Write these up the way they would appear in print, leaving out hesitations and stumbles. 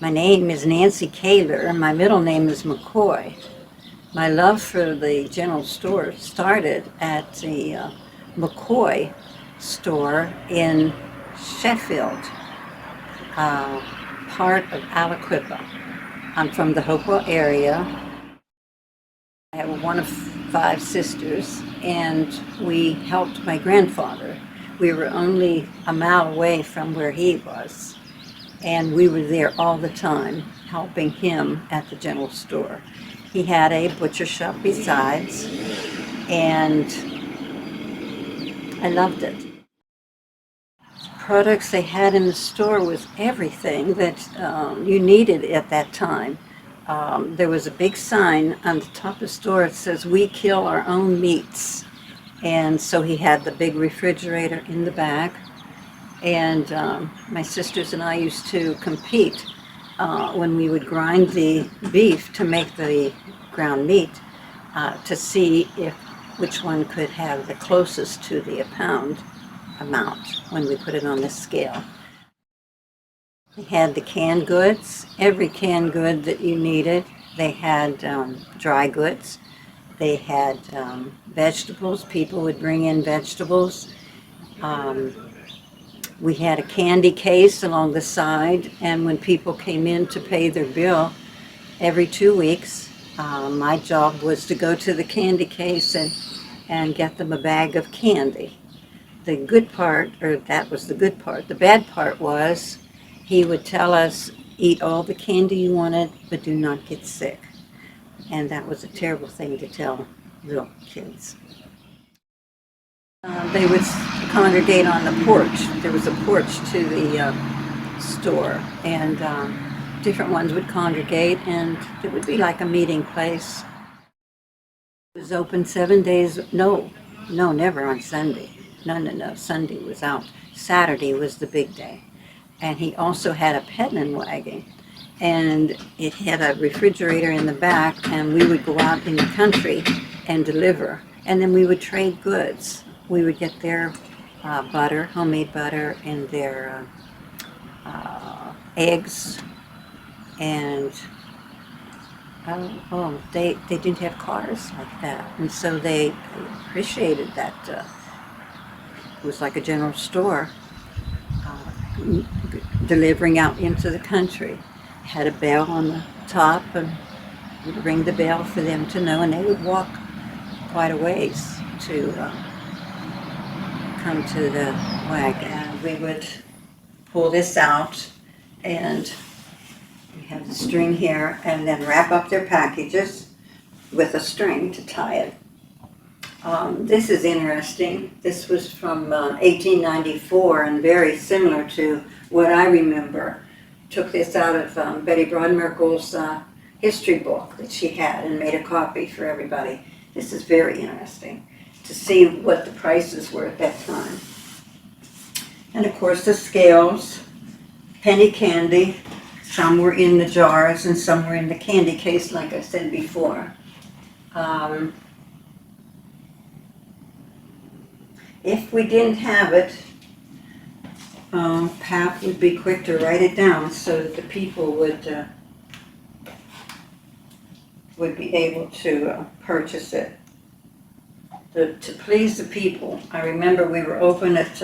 My name is Nancy Kaler. My middle name is McCoy. My love for the general store started at the McCoy store in Sheffield, uh, part of Aliquippa. I'm from the Hopewell area. I have one of 5 sisters, and we helped my grandfather. We were only a mile away from where he was, and we were there all the time helping him at the general store. He had a butcher shop besides, and I loved it. Products they had in the store was everything that you needed at that time. There was a big sign on the top of the store that says, "We kill our own meats." And so he had the big refrigerator in the back. And my sisters and I used to compete when we would grind the beef to make the ground meat to see which one could have the closest to the pound amount when we put it on the scale. They had the canned goods, every canned good that you needed. They had dry goods. They had vegetables. People would bring in vegetables. We had a candy case along the side, and when people came in to pay their bill every 2 weeks, my job was to go to the candy case and get them a bag of candy. The good part, or that was the good part, the bad part was he would tell us, eat all the candy you wanted, but do not get sick. And that was a terrible thing to tell little kids. They would congregate on the porch. There was a porch to the store, and different ones would congregate, and it would be like a meeting place. It was open 7 days. No, never on Sunday. No. Sunday was out. Saturday was the big day. And he also had a Pedman wagon, and it had a refrigerator in the back, and we would go out in the country and deliver. And then we would trade goods. We would get their butter, homemade butter, and their eggs, and they didn't have cars like that, and so they appreciated that. It was like a general store delivering out into the country. Had a bell on the top, and we'd ring the bell for them to know, and they would walk quite a ways to come to the wagon. And we would pull this out, and we have the string here, and then wrap up their packages with a string to tie it. This is interesting. This was from 1894 and very similar to what I remember. Took this out of Betty Broadmerkel's history book that she had and made a copy for everybody. This is very interesting to see what the prices were at that time. And of course the scales, penny candy. Some were in the jars and some were in the candy case, like I said before. If we didn't have it, Pap would be quick to write it down so that the people would be able to purchase it. To please the people. I remember we were open at,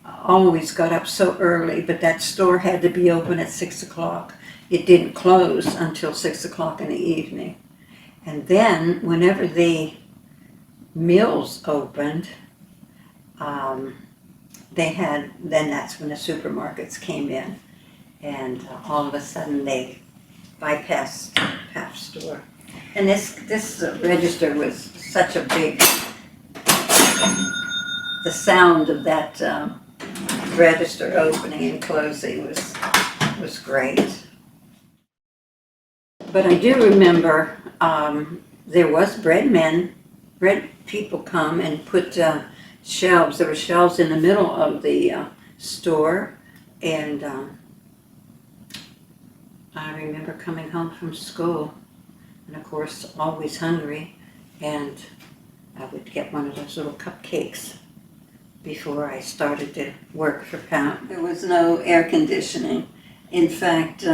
always got up so early, but that store had to be open at 6 o'clock. It didn't close until 6 o'clock in the evening. And then whenever the mills opened, then that's when the supermarkets came in, and all of a sudden they bypassed Pap's store. And this register was such a big, the sound of that register opening and closing was great. But I do remember there was bread people come and put shelves. There were shelves in the middle of the store, and I remember coming home from school, and of course always hungry, and I would get one of those little cupcakes before I started to work for Pap. There was no air conditioning, In fact,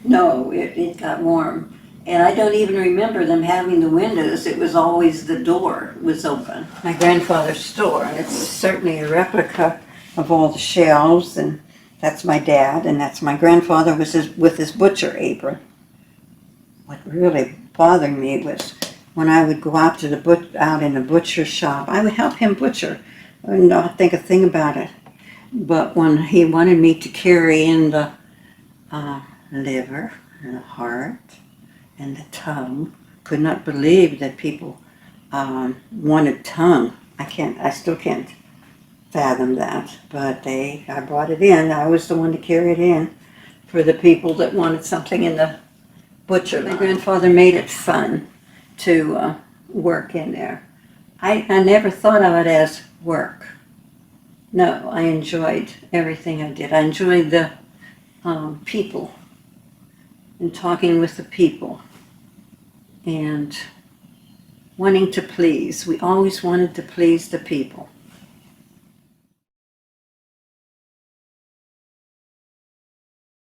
no, it got warm. And I don't even remember them having the windows. It was always the door was open. My grandfather's store, and it's certainly a replica of all the shelves, and that's my dad, and that's my grandfather with his butcher apron. What really bothered me was when I would go out to out in the butcher shop, I would help him butcher and not think a thing about it. But when he wanted me to carry in the liver and the heart and the tongue, could not believe that people wanted tongue. I still can't fathom that. But I brought it in. I was the one to carry it in for the people that wanted something in the butcher. My grandfather made it fun to work in there. I never thought of it as work. No, I enjoyed everything I did. I enjoyed the people and talking with the people and wanting to please. We always wanted to please the people.